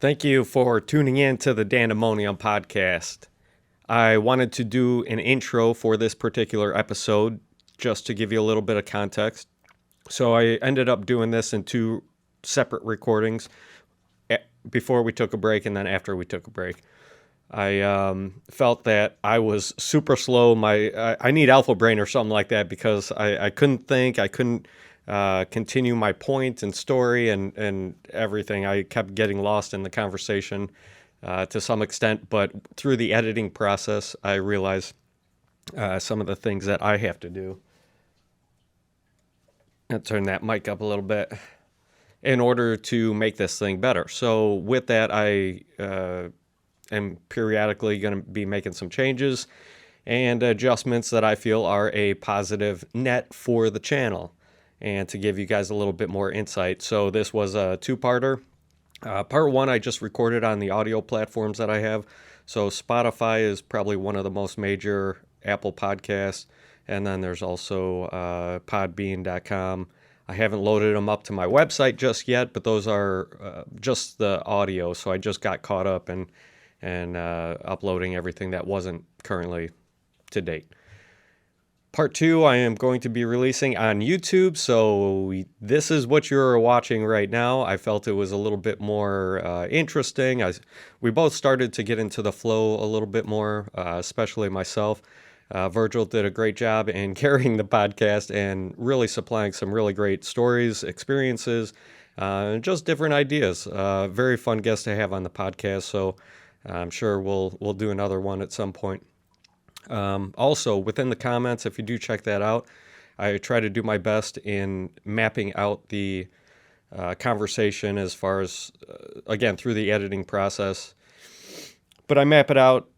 Thank you for tuning in to the Dandemonium podcast. I wanted to do an intro for this particular episode just to give you a little bit of context. So I ended up doing this in two separate recordings before we took a break and then after we took a break. I felt that I was super slow. I need alpha brain or something like that because I couldn't think. I couldn't continue my point and story and everything. I kept getting lost in the conversation to some extent, but through the editing process, I realized some of the things that I have to do. I'll turn that mic up a little bit in order to make this thing better. So with that, I am periodically going to be making some changes and adjustments that I feel are a positive net for the channel and to give you guys a little bit more insight. So this was a two-parter. Part one I just recorded on the audio platforms that I have. So Spotify is probably one of the most major, Apple Podcasts, and then there's also podbean.com. I haven't loaded them up to my website just yet, but those are just the audio. So I just got caught up and uploading everything that wasn't currently to date. Part two, I am going to be releasing on YouTube, so this is what you're watching right now. I felt it was a little bit more interesting. We both started to get into the flow a little bit more, especially myself. Virgil did a great job in carrying the podcast and really supplying some really great stories, experiences, just different ideas. Very fun guest to have on the podcast, so I'm sure we'll do another one at some point. Also, within the comments, if you do check that out, I try to do my best in mapping out the conversation as far as, again, through the editing process. But I map it out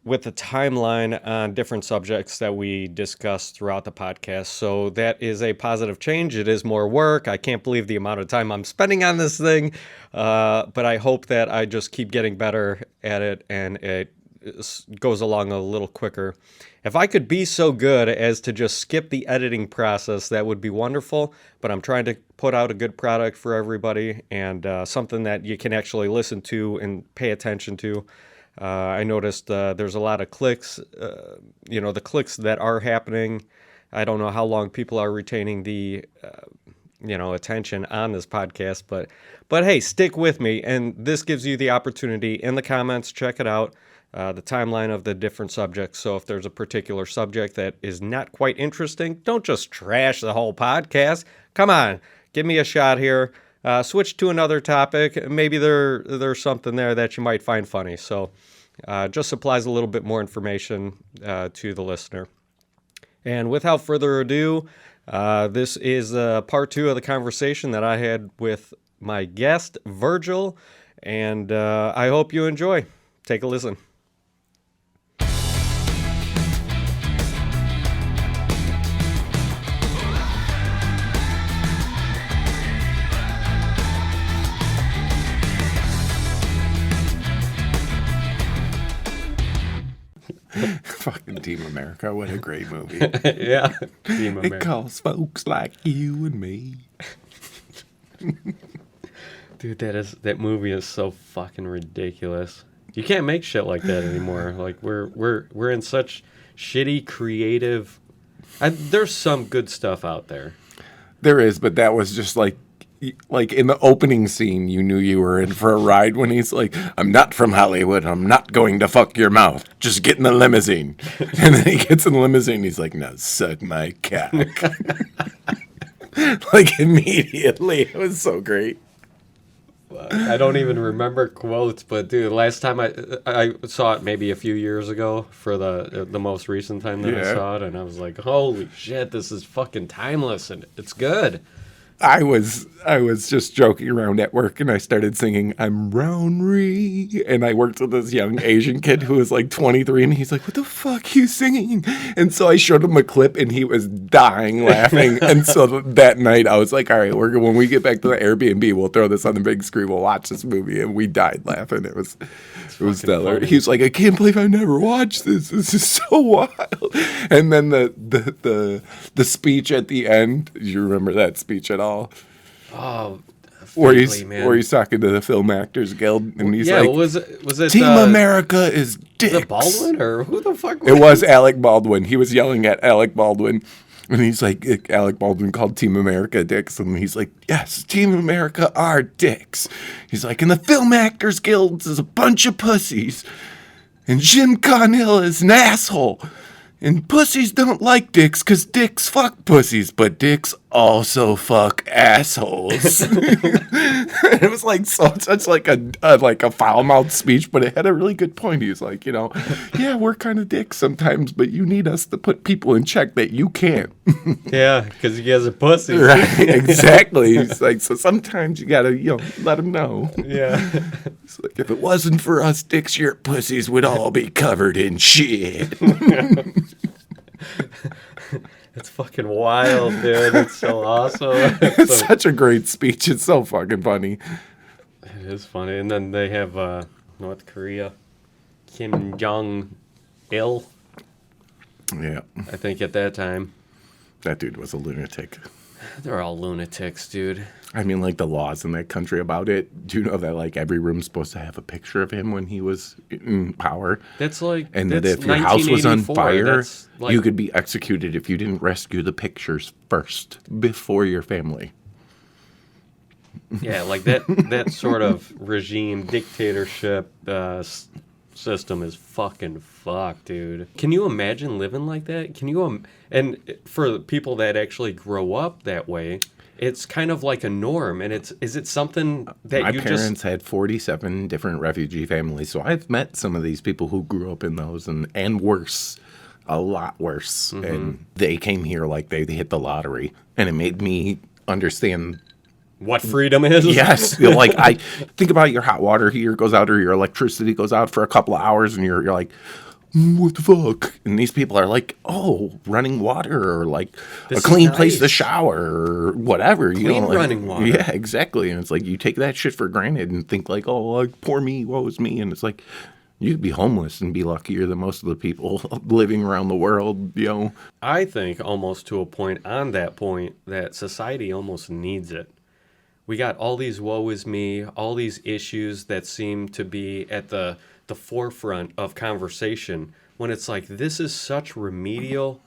with a timeline on different subjects that we discuss throughout the podcast. So that is a positive change. It is more work. I can't believe the amount of time I'm spending on this thing. But I hope that I just keep getting better at it and it goes along a little quicker. If I could be so good as to just skip the editing process, that would be wonderful, but I'm trying to put out a good product for everybody and something that you can actually listen to and pay attention to. I noticed there's a lot of clicks, the clicks that are happening. I don't know how long people are retaining the attention on this podcast, but hey, stick with me, and this gives you the opportunity in the comments. Check it out. The timeline of the different subjects. So if there's a particular subject that is not quite interesting, don't just trash the whole podcast. Come on, give me a shot here. Switch to another topic. Maybe there's something there that you might find funny. So just supplies a little bit more information to the listener. And without further ado, this is part two of the conversation that I had with my guest, Virgil. And I hope you enjoy. Take a listen. Fucking Team America, what a great movie. Yeah, Team America. It calls folks like you and me. Dude, that movie is so fucking ridiculous. You can't make shit like that anymore. Like we're in such shitty creative. There's some good stuff out there. There is, but that was just like in the opening scene, you knew you were in for a ride when he's like, I'm not from Hollywood. I'm not going to fuck your mouth. Just get in the limousine. And then he gets in the limousine. He's like, now suck my cock. Like immediately. It was so great. I don't even remember quotes, but dude, last time I saw it maybe a few years ago for the most recent time that I saw it, and I was like, holy shit, this is fucking timeless, and it's good. I was just joking around at work, and I started singing "I'm Rounry," and I worked with this young Asian kid who was like 23, and he's like, "What the fuck are you singing?" And so I showed him a clip, and he was dying laughing. And so that night, I was like, "All right, when we get back to the Airbnb, we'll throw this on the big screen. We'll watch this movie," and we died laughing. It was stellar. Funny. He was like, "I can't believe I never watched this. This is so wild." And then the speech at the end. Do you remember that speech at all? Oh, Where Vaguely, man. he's talking to the Film Actors Guild, and he's yeah, like, was it Team America is dicks. Was it Baldwin or who the fuck? It was Alec Baldwin. He was yelling at Alec Baldwin. And he's like, Alec Baldwin called Team America dicks. And he's like, yes, Team America are dicks. He's like, and the Film Actors Guild is a bunch of pussies. And Jim Carnell is an asshole. And pussies don't like dicks because dicks fuck pussies. But dicks also fuck assholes. It was like such like a foul-mouthed speech, but it had a really good point. He was like, yeah, we're kind of dicks sometimes, but you need us to put people in check that you can't. Yeah, because you guys are pussies. Right, exactly. He's like, so sometimes you gotta, let them know. Yeah. It's like, if it wasn't for us dicks, your pussies would all be covered in shit. It's fucking wild, dude. It's so awesome. It's such a great speech. It's so fucking funny. It is funny. And then they have North Korea, Kim Jong-il, Yeah. I think at that time. That dude was a lunatic. They're all lunatics, dude. I mean, like, the laws in that country about it. Do you know that, like, every room's supposed to have a picture of him when he was in power? That's like, And that's that if your house was on 1984. fire, That's like, you could be executed if you didn't rescue the pictures first before your family. yeah, like that sort of regime, dictatorship system is fucking fucked, dude. Can you imagine living like that? Can you? And for people that actually grow up that way, it's kind of like a norm. And is it something that My you parents had 47 different refugee families, so I've met some of these people who grew up in those and worse, a lot worse. Mm-hmm. And they came here like they hit the lottery, and it made me understand. what freedom is? Yes, like I think about your hot water heater goes out or your electricity goes out for a couple of hours, and you're like, what the fuck? And these people are like, oh, running water or like This a clean is place to nice. shower or whatever. Clean like, running water. Yeah, exactly. And it's like you take that shit for granted and think like, oh, like, poor me, woe is me. And it's like you could be homeless and be luckier than most of the people living around the world, I think almost to a point, on that point, that society almost needs it. We got all these woe is me, all these issues that seem to be at the forefront of conversation when it's like, this is such remedial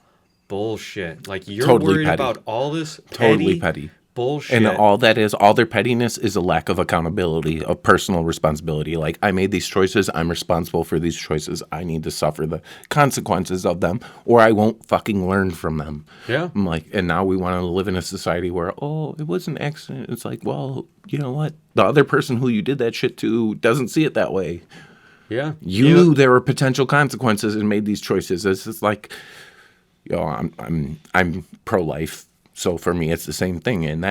bullshit. Like, you're Totally worried petty. about all this Totally petty. bullshit. And all their pettiness is a lack of accountability, of personal responsibility. Like, I made these choices. I'm responsible for these choices. I need to suffer the consequences of them, or I won't fucking learn from them. Yeah. I'm like, and now we want to live in a society where, oh, it was an accident. It's like, well, you know what? The other person who you did that shit to doesn't see it that way. Yeah. You knew there were potential consequences and made these choices. It's just like, I'm pro-life. So for me, it's the same thing. And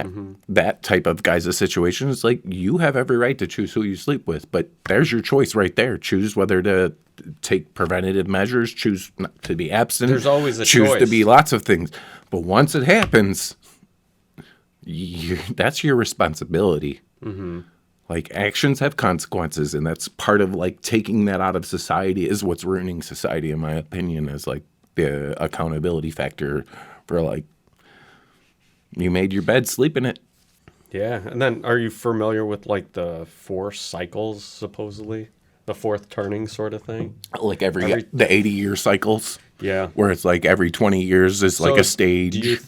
that type of guy's a situation is like, you have every right to choose who you sleep with, but there's your choice right there. Choose whether to take preventative measures, choose not to be absent. There's always a choose to choice. be lots of things. But once it happens, that's your responsibility. Mm-hmm. Like, actions have consequences, and that's part of, like, taking that out of society is what's ruining society, in my opinion, is, like, the accountability factor for, like, you made your bed, sleep in it. Yeah. And then are you familiar with, like, the 4 cycles, supposedly? The 4th turning sort of thing? Like, the 80-year cycles. Yeah. Where it's, like, every 20 years is, like, a stage.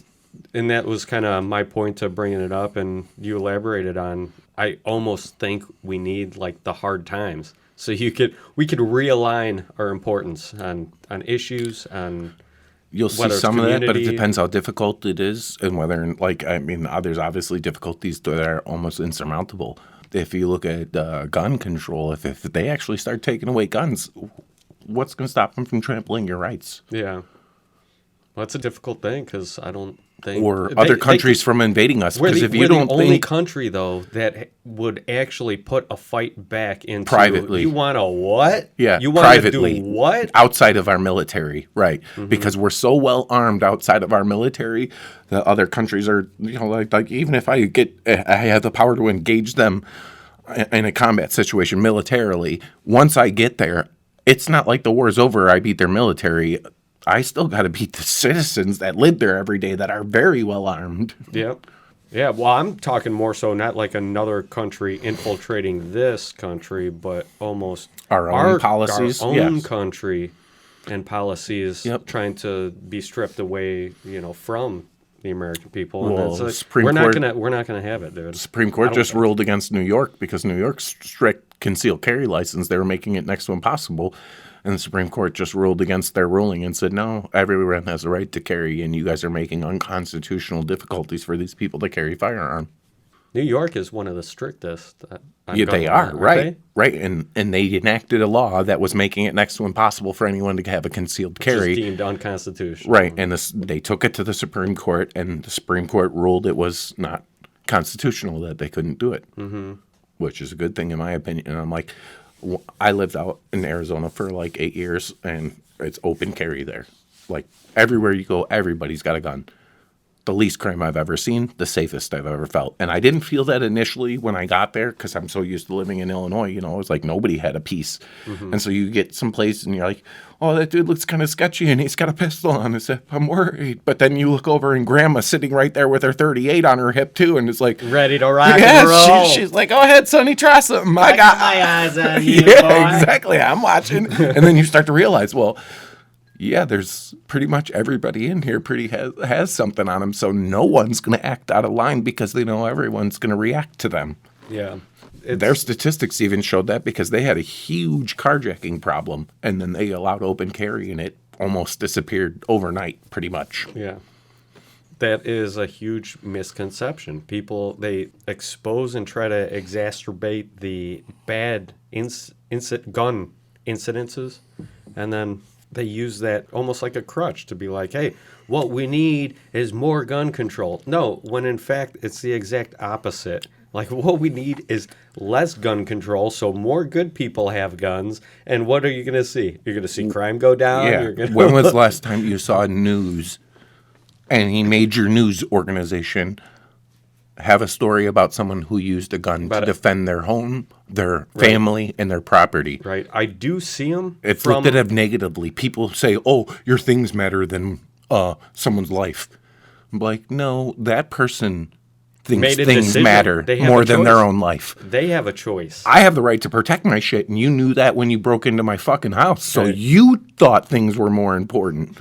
And that was kind of my point to bringing it up, and you elaborated on, I almost think we need, like, the hard times. So we could realign our importance on issues, on You'll see some of that, but it depends how difficult it is and whether, like, I mean, there's obviously difficulties that are almost insurmountable. If you look at gun control, if they actually start taking away guns, what's going to stop them from trampling your rights? Yeah. Well, it's a difficult thing because I don't think... Or other countries from invading us. Because if you don't the only country, though, that would actually put a fight back into... Privately. You want to what? Yeah, You want privately. to do what? Outside of our military, right. Mm-hmm. Because we're so well armed outside of our military that other countries are, like even if I have the power to engage them in a combat situation militarily, once I get there, it's not like the war's over, I beat their military. I still got to beat the citizens that live there every day that are very well armed. Yep. Yeah, well, I'm talking more so not like another country infiltrating this country, but almost Our own policies, our own yes. country and policies Yep. trying to be stripped away, from the American people. And Well, it's like, Supreme we're Court- not gonna have it, dude. Supreme I Court don't just think- ruled against New York because New York's strict concealed carry license, they were making it next to impossible. And the Supreme Court just ruled against their ruling and said, no, everyone has a right to carry, and you guys are making unconstitutional difficulties for these people to carry firearm. New York is one of the strictest. On Yeah, gun they law, are, aren't right? they? Right. And they enacted a law that was making it next to impossible for anyone to have a concealed Just carry. deemed unconstitutional. Right, and they took it to the Supreme Court, and the Supreme Court ruled it was not constitutional, that they couldn't do it, which is a good thing in my opinion. And I'm like, I lived out in Arizona for like 8 years, and it's open carry there. Like everywhere you go, everybody's got a gun. The least crime I've ever seen, the safest I've ever felt. And I didn't feel that initially when I got there because I'm so used to living in Illinois. It was like nobody had a piece. And so you get someplace and you're like, oh, that dude looks kind of sketchy and he's got a pistol on his hip. I'm worried. But then you look over and grandma's sitting right there with her 38 on her hip too. And it's like, Ready to rock and yeah, roll. she's like, go ahead, Sonny, try something. I I got got my eyes on you, yeah, boy. exactly. I'm watching. And then you start to realize, well, yeah, there's pretty much everybody in here has something on them. So no one's going to act out of line because they know everyone's going to react to them. Yeah. Their statistics even showed that because they had a huge carjacking problem. And then they allowed open carry and it almost disappeared overnight, pretty much. Yeah. That is a huge misconception. People, they expose and try to exacerbate the bad gun incidences, and then they use that almost like a crutch to be like, hey, what we need is more gun control. No, when in fact it's the exact opposite. Like, what we need is less gun control so more good people have guns. And what are you going to see? You're going to see crime go down? Yeah. You're gonna... When was the last time you saw news, any major news organization have a story about someone who used a gun to defend their home, their family, and their property? Right. I do see them. It's looked at negatively. People say, oh, your things matter than someone's life. I'm like, no, that person thinks Made a things decision. matter They have more a than their choice. own life. They have a choice. I have the right to protect my shit, and you knew that when you broke into my fucking house. So Right. you thought things were more important.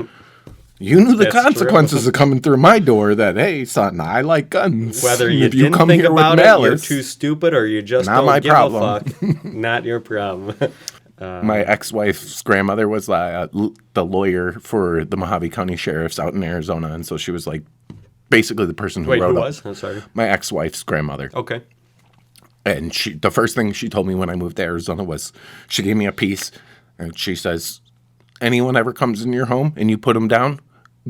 You knew the That's consequences of coming through my door that, hey, son, I like guns. Whether you If didn't come think here with about it, malice, you're too stupid, or you just Not don't my give problem. a fuck. Not your problem. my ex-wife's grandmother was the lawyer for the Mojave County Sheriffs out in Arizona, and so she was like basically the person who Wait, wrote who up was? I'm sorry. my ex-wife's grandmother. Okay. And the first thing she told me when I moved to Arizona was she gave me a piece, and she says, anyone ever comes in your home and you put them down,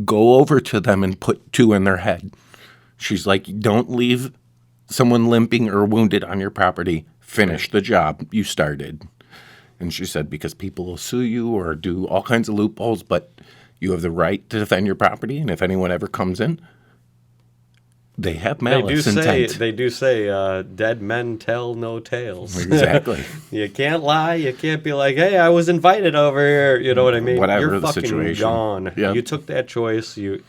go over to them and put 2 in their head. She's like, don't leave someone limping or wounded on your property. Finish the job you started. And she said, because people will sue you or do all kinds of loopholes, but you have the right to defend your property. And if anyone ever comes in, they have malice intent. They do say, dead men tell no tales. Exactly. You can't lie. You can't be like, hey, I was invited over here. You know what I mean? Whatever You're the fucking situation. gone. Yeah. You took that choice. You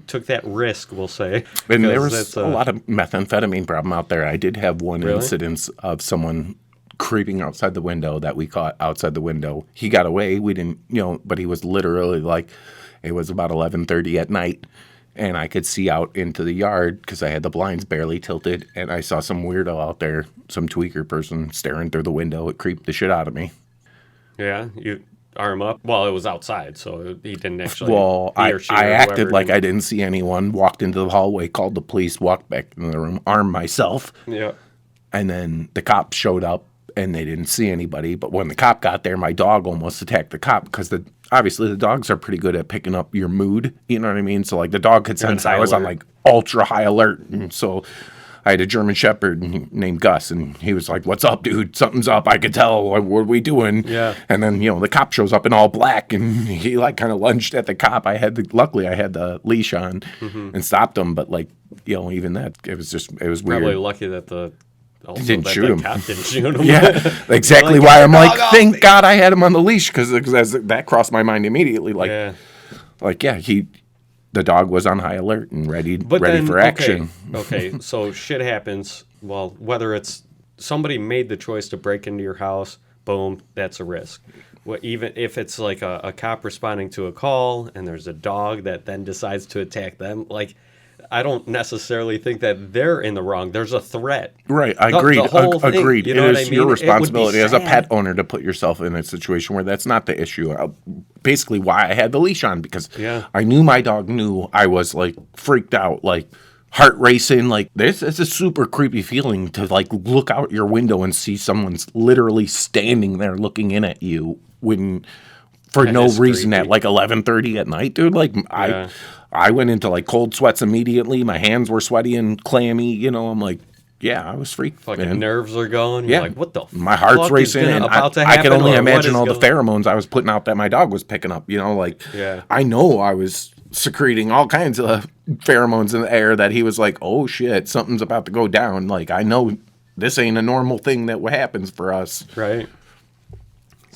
took that risk, we'll say. And there because was it's a lot of methamphetamine problem out there. I did have one Really? incident of someone creeping outside the window that we caught outside the window. He got away. We didn't, but he was literally like, it was about 11:30 at night. And I could see out into the yard because I had the blinds barely tilted. And I saw some weirdo out there, some tweaker person staring through the window. It creeped the shit out of me. Yeah, you arm up. Well, it was outside, so he didn't actually. Well, he I or she or acted whoever like didn't- I didn't see anyone, walked into the hallway, called the police, walked back in the room, armed myself. Yeah. And then the cops showed up and they didn't see anybody. But when the cop got there, my dog almost attacked the cop because obviously the dogs are pretty good at picking up your mood. You know what I mean? So like the dog could sense I was on alert. like ultra high alert. And so I had a German Shepherd named Gus, and he was like, "What's up, dude? Something's up. I could tell. What are we doing?" Yeah. And then the cop shows up in all black, and he like kind of lunged at the cop. Luckily I had the leash on and stopped him, but like even that it was weird. Probably lucky that the. Also, Didn't that shoot the him. cop didn't shoot him. Yeah, exactly Like, why get I'm the like, dog off thank me. God I had him on the leash because that crossed my mind immediately. Like, Yeah. like yeah, the dog was on high alert and ready for okay, action. Okay, so shit happens. Well, whether it's somebody made the choice to break into your house, boom, that's a risk. Well, even if it's like a cop responding to a call and there's a dog that then decides to attack them, like, I don't necessarily think that they're in the wrong. There's a threat. Right. Agreed. The whole thing, Agreed. you know It what I is mean? your It would be responsibility as a sad. pet owner to put yourself in a situation where that's not the issue. Basically, why I had the leash on, because Yeah. I knew my dog knew I was like freaked out, like heart racing. Like this, it's a super creepy feeling to like look out your window and see someone's literally standing there looking in at you when. For That no is reason creepy. at like 11:30 at night, dude. Like Yeah. I went into like cold sweats immediately. My hands were sweaty and clammy. You know, I'm like, yeah, I was freaked. Fucking man. nerves are going. Yeah, You're like, what the my heart's fuck racing, is and about to I happen? can only or what imagine is all the going- pheromones I was putting out that my dog was picking up. You know, like Yeah. I know I was secreting all kinds of pheromones in the air that he was like, oh shit, something's about to go down. Like I know this ain't a normal thing that happens for us. Right.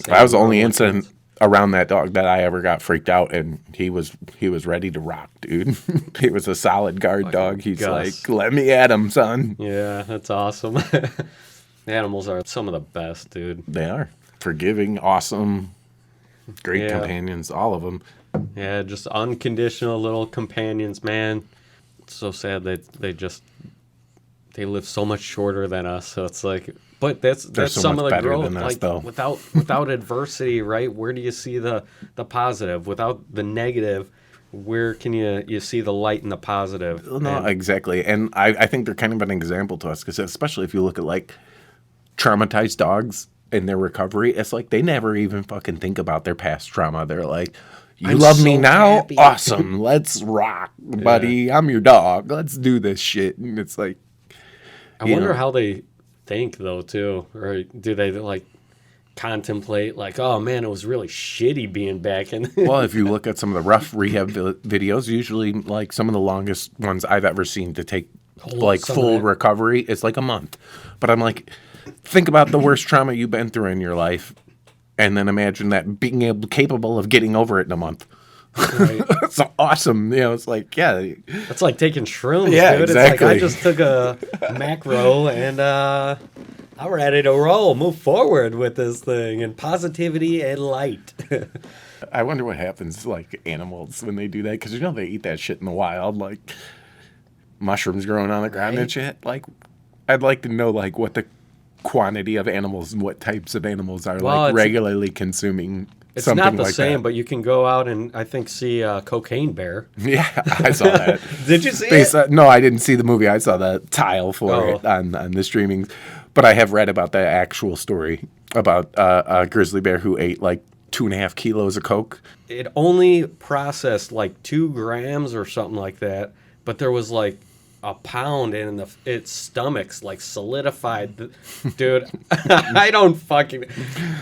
That was the only Normal incident kids. around that dog that I ever got freaked out, and he was ready to rock, dude. He was a solid guard dog. He's Gus. like, let me at him, son. Yeah, that's awesome. Animals are some of the best, dude. They are forgiving, awesome, great Yeah. companions, all of them. Yeah, just unconditional little companions, man. It's so sad that they live so much shorter than us. So it's like, but that's so some much of the better growth. than us, Like though. without adversity, right? Where do you see the positive? Without the negative, where can you see the light and the positive? No, And- exactly. And I think they're kind of an example to us, because especially if you look at like traumatized dogs and their recovery, it's like they never even fucking think about their past trauma. They're like, you I'm love me so now? happy." Awesome. Let's rock, buddy. I'm your dog. Let's do this shit. And it's like, I you wonder know. how they think though too, or do they like contemplate like, oh man, it was really shitty being back in. well, if you look at some of the rough rehab videos, usually like some of the longest ones I've ever seen to take like some of full that. recovery is like a month. But I'm like, think about the worst trauma you've been through in your life, and then imagine that being capable of getting over it in a month. Right. It's awesome. You know, it's like, yeah, It's like taking shrooms, Yeah, dude. It's like exactly. I just took a macro and I'm ready to roll, move forward with this thing, and positivity and light. I wonder what happens to like animals when they do that, because you know they eat that shit in the wild, like mushrooms growing on the ground and Right. shit. Like, I'd like to know like what the quantity of animals and what types of animals are Well, like it's- regularly consuming It's something not the like same, that. but you can go out and I think see a cocaine bear. Yeah, I saw that. Did you see Based it? on- no, I didn't see the movie. I saw the tile for Oh. it on the streaming, but I have read about the actual story about a grizzly bear who ate like 2.5 kilos of coke. It only processed like 2 grams or something like that, but there was like a pound in its stomach's like solidified. Dude, I don't fucking.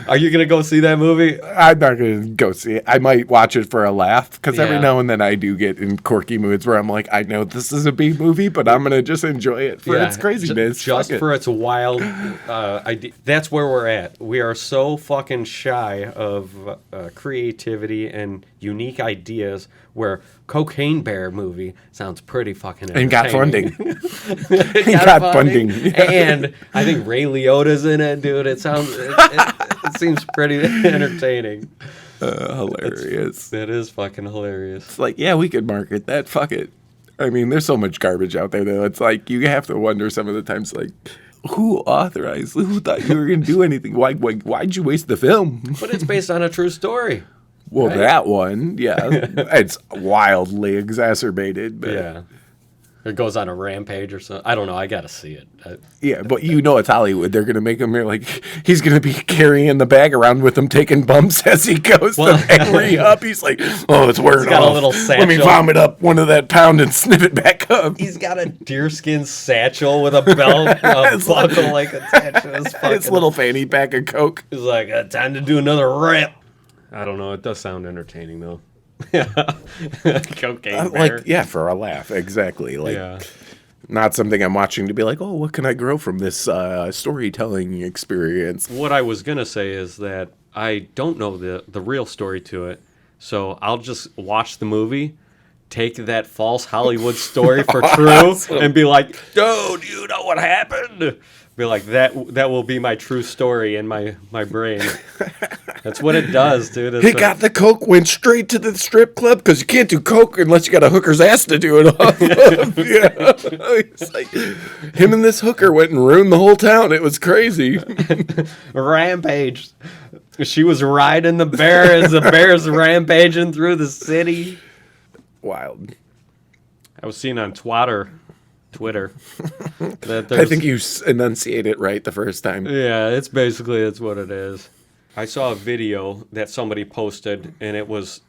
Are you gonna go see that movie? I'm not going to go see it. I might watch it for a laugh, because every Yeah. now and then I do get in quirky moods where I'm like, I know this is a B movie, but I'm going to just enjoy it for its craziness. Just Fuck it. for its wild idea. That's where we're at. We are so fucking shy of creativity and unique ideas, where Cocaine Bear movie sounds pretty fucking And got entertaining. funding. It got funding. And I think Ray Liotta's in it, dude. It seems pretty entertaining. Hilarious. That is fucking hilarious. It's like, yeah, we could market that. Fuck it. I mean, there's so much garbage out there, though. It's like, you have to wonder some of the times, like, who authorized? Who thought you were going to do anything? Why'd you waste the film? But it's based on a true story. Well, Right. that one, yeah. It's wildly exacerbated, but Yeah. It goes on a rampage or something. I don't know. I got to see it. yeah, but you know it's Hollywood. They're gonna make him like he's gonna be carrying the bag around with him, taking bumps as he goes Well- to hurry up. He's like, oh, it's wearing got a off. little Let me satchel. vomit up one of that pound and sniff it back up. He's got a deerskin satchel with a belt, a buckle like attached to his fucking... His little fanny pack of Coke. He's like, time to do another rip. I don't know. It does sound entertaining, though. Cocaine bear. Like, yeah, for a laugh, exactly. Like, Yeah. not something I'm watching to be like, oh, what can I grow from this storytelling experience? What I was going to say is that I don't know the real story to it, so I'll just watch the movie take that false Hollywood story for true and be like, dude, you know what happened? Be like, that will be my true story in my brain. That's what it does, dude. He got the coke, went straight to the strip club because you can't do coke unless you got a hooker's ass to do it off of. It's like, him and this hooker went and ruined the whole town. It was crazy. Rampage. She was riding the bear as the bear's rampaging through the city. Wild. I was seeing on Twitter. That I think you enunciate it right the first time. Yeah, it's what it is. I saw a video that somebody posted, and it was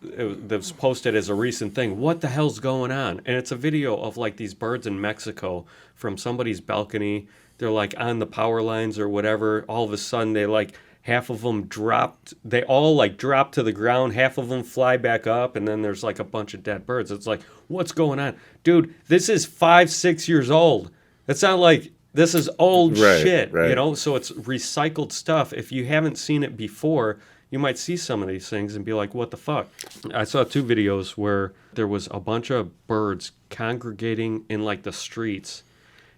posted as a recent thing. What the hell's going on? And it's a video of like these birds in Mexico from somebody's balcony. They're like on the power lines or whatever. All of a sudden, they like half of them dropped. They all like drop to the ground. Half of them fly back up, and then there's like a bunch of dead birds. It's like, what's going on, dude? This is 5-6 years old. It's not like this is old shit, you know? So it's recycled stuff. If you haven't seen it before, you might see some of these things and be like, what the fuck? I saw 2 videos where there was a bunch of birds congregating in like the streets.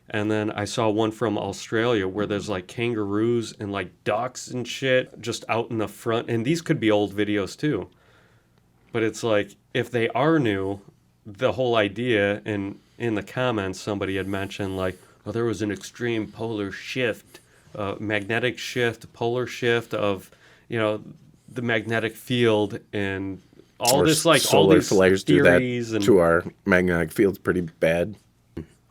And then I saw one from Australia where there's like kangaroos and like ducks and shit just out in the front. And these could be old videos too. But it's like, if they are new, the whole idea, and in the comments somebody had mentioned like, oh, there was an extreme polar shift, magnetic shift, polar shift of, you know, the magnetic field and all or this, like solar all these flares do that and to our magnetic field's pretty bad.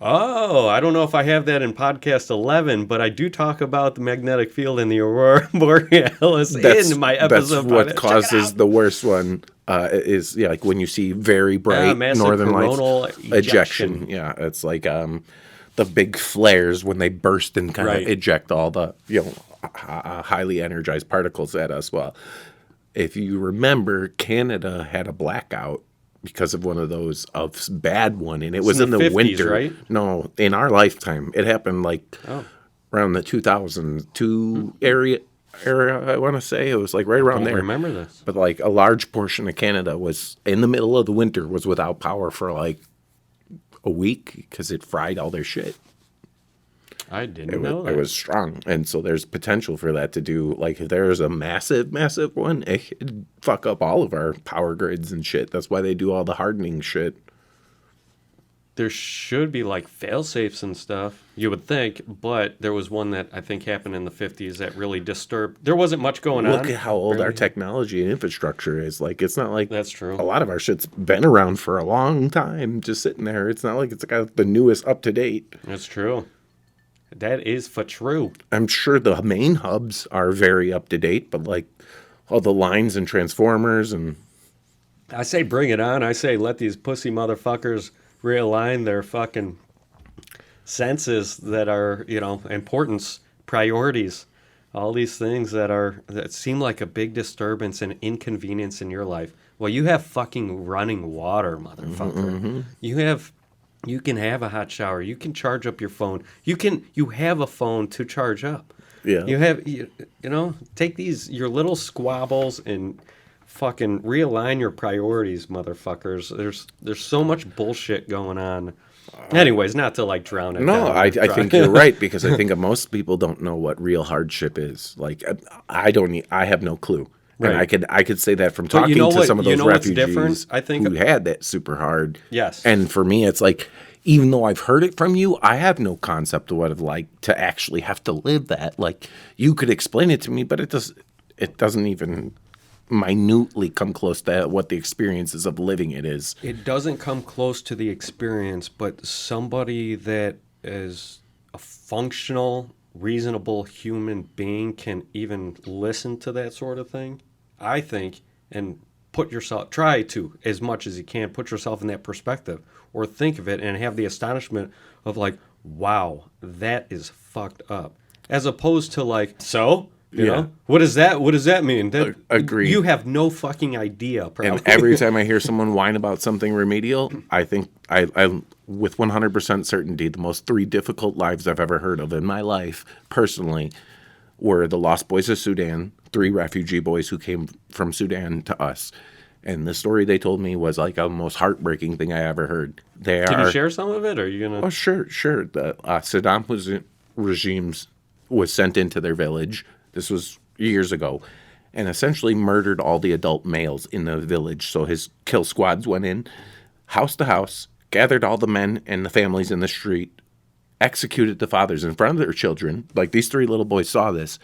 Oh, I don't know if I have that in podcast 11, but I do talk about the magnetic field in the Aurora Borealis in my episode. That's what causes the worst one. Is like when you see very bright northern lights ejection. Yeah, it's like the big flares when they burst and kind of eject all the highly energized particles at us. Well, if you remember, Canada had a blackout because of one of those bad one, and it was in the 50s, winter. Right? No, in our lifetime, it happened like around the 2002 area. I want to say it was like right around there. I remember this, but like a large portion of Canada was in the middle of the winter was without power for like a week because it fried all their shit. I didn't know that. It was strong, and so there's potential for that to do. Like if there's a massive one, it could fuck up all of our power grids and shit. That's why they do all the hardening shit. There should be like fail safes and stuff, you would think, but there was one that I think happened in the 50s that really disturbed. There wasn't much going on. Look at how old our technology and infrastructure is. Like, it's not like that's true. A lot of our shit's been around for a long time, just sitting there. It's not like it's got the newest up to date. That's true. That is for true. I'm sure the main hubs are very up to date, but like all the lines and transformers and. I say bring it on. I say let these pussy motherfuckers realign their fucking senses that are, importance, priorities, all these things that seem like a big disturbance and inconvenience in your life. Well, you have fucking running water, motherfucker. Mm-hmm. You can have a hot shower. You can charge up your phone. You have a phone to charge up. Yeah. You have, take your little squabbles and fucking realign your priorities, motherfuckers. There's so much bullshit going on. Anyways, not to like drown it. No, I think you're right, because I think most people don't know what real hardship is. Like I have no clue. Right. And I could say that from talking to some of those refugees who had that super hard. Yes. And for me, it's like, even though I've heard it from you, I have no concept of what it's like to actually have to live that. Like, you could explain it to me, but it doesn't even minutely come close to what the experiences of living it is. It doesn't come close to the experience, but somebody that is a functional, reasonable human being can even listen to that sort of thing, I think, and try to, as much as you can, put yourself in that perspective or think of it and have the astonishment of like, wow, that is fucked up. As opposed to like, you know, what does that mean? Agree. You have no fucking idea, probably. And every time I hear someone whine about something remedial, I think I with 100% certainty, the most 3 difficult lives I've ever heard of in my life, personally, were the Lost Boys of Sudan, 3 refugee boys who came from Sudan to us. And the story they told me was like the most heartbreaking thing I ever heard. Can you share some of it? Or are you gonna? Oh, sure. The Saddam Hussein regimes was sent into their village. This was years ago, and essentially murdered all the adult males in the village. So his kill squads went in, house to house, gathered all the men and the families in the street, executed the fathers in front of their children. Like these 3 little boys saw this,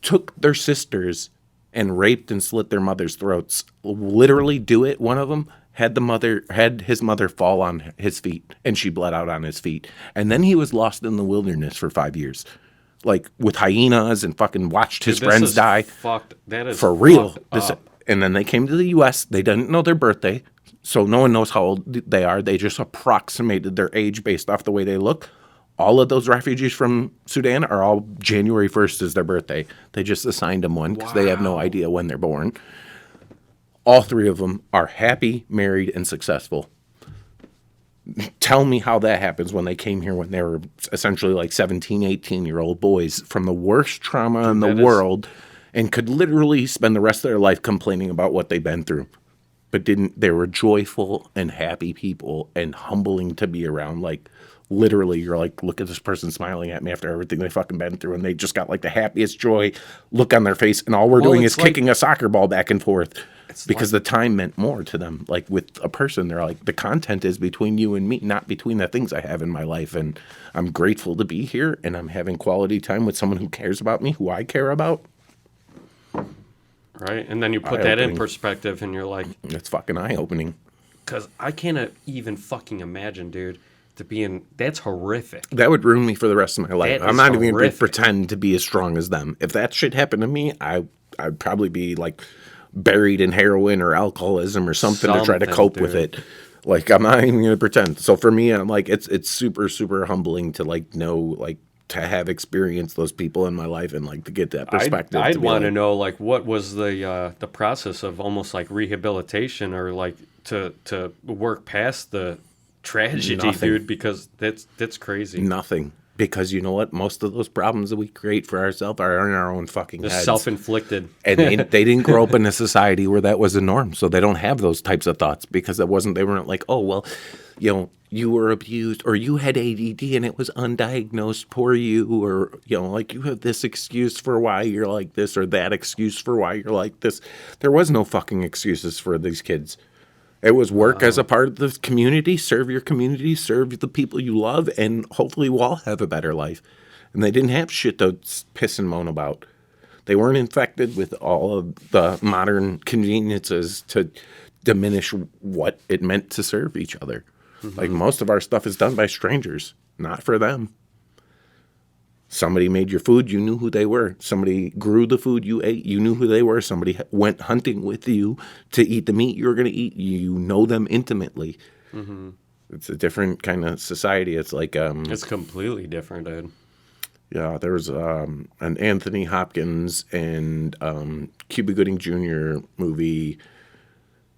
took their sisters and raped and slit their mother's throats. Literally do it. One of them had his mother fall on his feet, and she bled out on his feet. And then he was lost in the wilderness for 5 years, like with hyenas, and fucking watched his friends die. That is for real. Fucked up. And then they came to the U.S. They didn't know their birthday, so no one knows how old they are. They just approximated their age based off the way they look. All of those refugees from Sudan are all January 1st is their birthday. They just assigned them one because they have no idea when they're born. All 3 of them are happy, married, and successful. Tell me how that happens when they came here when they were essentially like 17, 18-year-old boys from the worst trauma in the world and could literally spend the rest of their life complaining about what they've been through. But they were joyful and happy people and humbling to be around. Like, literally, you're like, look at this person smiling at me after everything they fucking been through, and they just got like the happiest joy look on their face, and all we're doing is kicking a soccer ball back and forth because the time meant more to them. Like with a person, they're like, the content is between you and me, not between the things I have in my life, and I'm grateful to be here, and I'm having quality time with someone who cares about me, who I care about. Right, and then you put that in perspective, and you're like, it's fucking eye-opening. Because I can't even fucking imagine, dude. That's horrific. That would ruin me for the rest of my life. I'm not even going to pretend to be as strong as them. If that shit happened to me, I'd probably be like buried in heroin or alcoholism or something to try to cope with it. Like, I'm not even going to pretend. So for me, I'm like, it's super, super humbling to like know, like, to have experienced those people in my life and like to get that perspective. I'd want to know like what was the process of almost like rehabilitation or like to work past the tragedy, dude, because that's crazy. Nothing. Because you know what? Most of those problems that we create for ourselves are in our own fucking heads. Self-inflicted. And they didn't grow up in a society where that was the norm. So they don't have those types of thoughts because they weren't like, oh, well, you know, you were abused or you had ADD and it was undiagnosed, poor you, or, you know, like you have this excuse for why you're like this or that excuse for why you're like this. There was no fucking excuses for these kids. It was work as a part of the community, serve your community, serve the people you love, and hopefully we'll all have a better life. And they didn't have shit to piss and moan about. They weren't infected with all of the modern conveniences to diminish what it meant to serve each other. Mm-hmm. Like most of our stuff is done by strangers, not for them. Somebody made your food, you knew who they were. Somebody grew the food you ate, you knew who they were. Somebody went hunting with you to eat the meat you were going to eat. You know them intimately. Mm-hmm. It's a different kind of society. It's like... it's completely different, dude. Yeah, there was an Anthony Hopkins and Cuba Gooding Jr. movie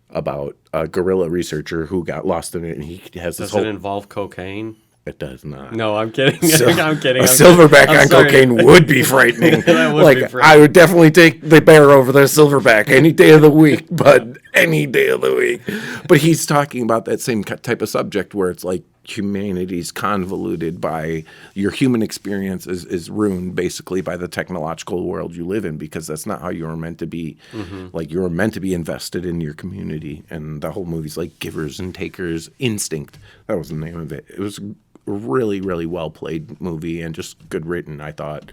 about a guerrilla researcher who got lost in it, and he has this Does it involve cocaine? It does not. No, I'm kidding. I'm kidding. A silverback on cocaine would be frightening. That would be frightening. I would definitely take the bear over the silverback any day of the week, but any day of the week. But he's talking about that same type of subject where it's like humanity's convoluted by your human experience is ruined basically by the technological world you live in because that's not how you were meant to be. Mm-hmm. Like you were meant to be invested in your community. And the whole movie's like Givers and Takers. Instinct. That was the name of it. It was really, really well played movie and just good written, I thought.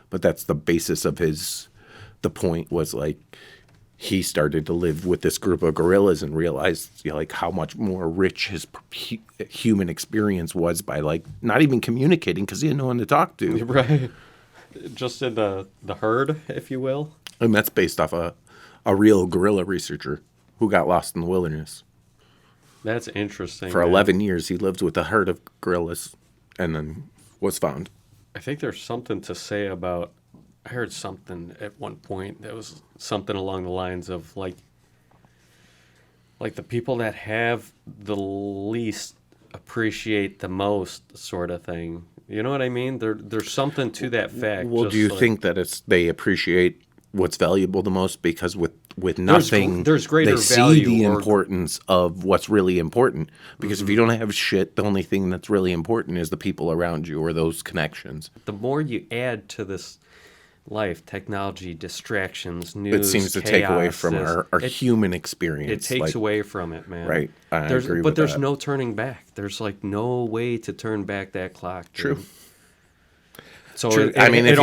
But that's the basis of the point was like he started to live with this group of gorillas and realized, you know, like how much more rich his human experience was by like not even communicating because he had no one to talk to. Right. Just in the herd, if you will. And that's based off a real gorilla researcher who got lost in the wilderness. That's interesting. For 11 years, he lived with a herd of gorillas and then was found. I think there's something to say about, I heard something at one point that was something along the lines of like the people that have the least appreciate the most sort of thing. You know what I mean? There's something to that fact. Well, do you think that they appreciate what's valuable the most, because with nothing, there's greater they see value the or- importance of what's really important. Because if you don't have shit, the only thing that's really important is the people around you or those connections. The more you add to this life, technology, distractions, news, It seems to take away chaos, from our human experience. it takes away from it, man. Right. I There's, agree but with there's that. no turning back. There's like no way to turn back that clock. Dude. True. So True. it- I mean, it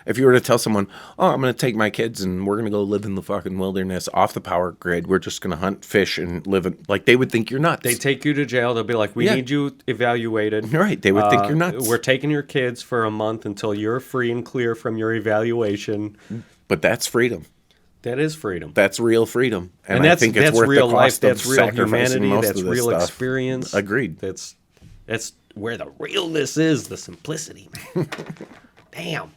if you were to tell someone, "Oh, I'm going to take my kids and we're going to go live in the fucking wilderness off the power grid. We're just going to hunt, fish, and live in," like, they would think you're nuts. they take you to jail. They'll be like, "We Yeah. need you evaluated." You're right. They would think you're nuts. We're taking your kids for a month until you're free and clear from your evaluation. But that's freedom. That is freedom. That's real freedom, And I that's think it's worth real the life. cost of That's real sacrificing humanity. most That's of this real stuff. experience. Agreed. That's where the realness is. The simplicity, man. Damn.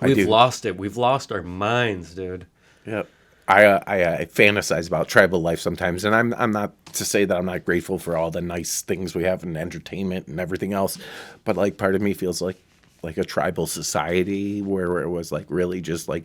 We've do. lost it. We've lost our minds, dude. Yep. I fantasize about tribal life sometimes, and I'm not to say that I'm not grateful for all the nice things we have in entertainment and everything else, but like part of me feels like a tribal society where it was like really just like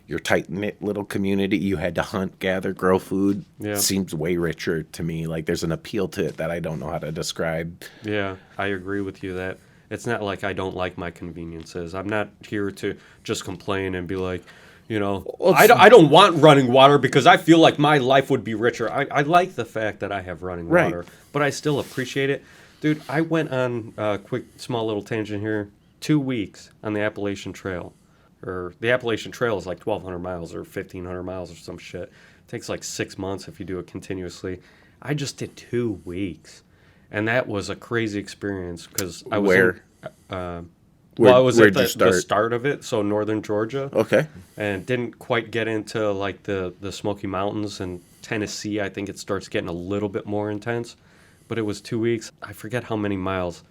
your tight knit little community. You had to hunt, gather, grow food. Yeah. Seems way richer to me. Like there's an appeal to it that I don't know how to describe. Yeah, I agree with you that it's not like I don't like my conveniences. I'm not here to just complain and be like, you know, I don't want running water because I feel like my life would be richer. I like the fact that I have running Right. water, but I still appreciate it. Dude, I went on a quick, small little tangent here. 2 weeks on the Appalachian Trail. Or the Appalachian Trail is like 1,200 miles or 1,500 miles or some shit. It takes like 6 months if you do it continuously. I just did 2 weeks. And that was a crazy experience because I was Where? I was Where'd at you the start? start of it, so northern Georgia. Okay. And didn't quite get into like the Smoky Mountains and Tennessee. I think it starts getting a little bit more intense. But it was 2 weeks. I forget how many miles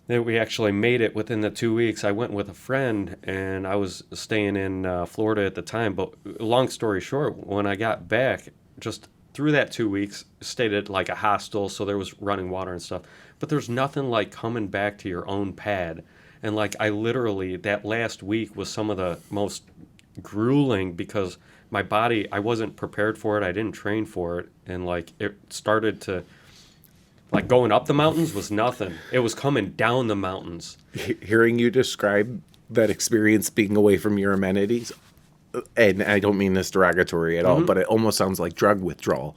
that we actually made it within the 2 weeks. I went with a friend, and I was staying in Florida at the time. But long story short, when I got back, just through that 2 weeks, stayed at like a hostel, so there was running water and stuff. But there's nothing like coming back to your own pad. And like I literally, that last week was some of the most grueling because my body, I wasn't prepared for it. I didn't train for it. And like it started to, like going up the mountains was nothing. It was coming down the mountains. Hearing you describe that experience being away from your amenities, and I don't mean this derogatory at all, but it almost sounds like drug withdrawal.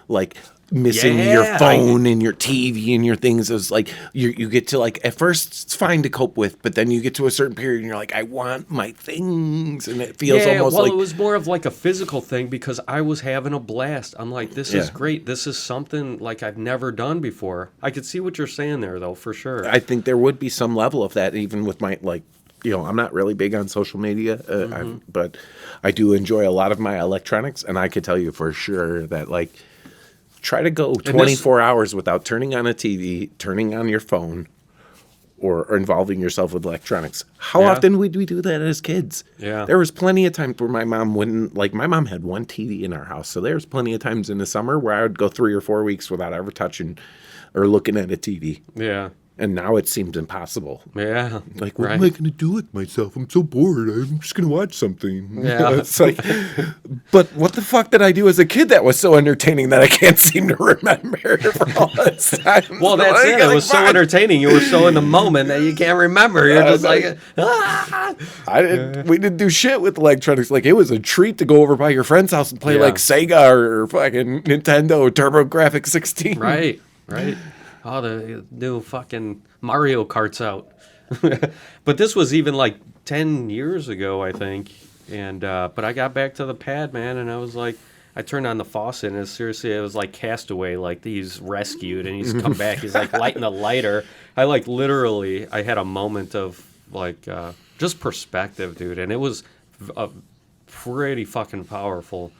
Like missing your Yeah, phone and your TV and your things is like you get to like at first it's fine to cope with, but then you get to a certain period and you're like, I want my things, and it feels almost like it was more of like a physical thing because I was having a blast. I'm like, this is great. This is something like I've never done before. I could see what you're saying there, though, for sure. I think there would be some level of that even with my I'm not really big on social media, but I do enjoy a lot of my electronics, and I could tell you for sure that like try to go 24 hours without turning on a TV, turning on your phone, or involving yourself with electronics. How often would we do that as kids? Yeah. There was plenty of times where my mom wouldn't, like my mom had one TV in our house. So there's plenty of times in the summer where I would go 3 or 4 weeks without ever touching or looking at a TV. Yeah. And now it seems impossible. Yeah. Like, what am I going to do with myself? I'm so bored. I'm just going to watch something. Yeah. It's like, but what the fuck did I do as a kid that was so entertaining that I can't seem to remember for all this time? Well, that's Like, it. It like, was so fuck. entertaining. You were so in the moment that you can't remember. You're just like, ah! We didn't do shit with electronics. Like, it was a treat to go over by your friend's house and play like Sega or fucking Nintendo TurboGrafx 16. Right, right. Oh, the new fucking Mario Kart's out. But this was even like 10 years ago, I think. And but I got back to the pad, man, and I was like, I turned on the faucet, and it was like Castaway, like he's rescued, and he's come back. He's like lighting the lighter. I like literally, I had a moment of like just perspective, dude, and it was pretty fucking powerful.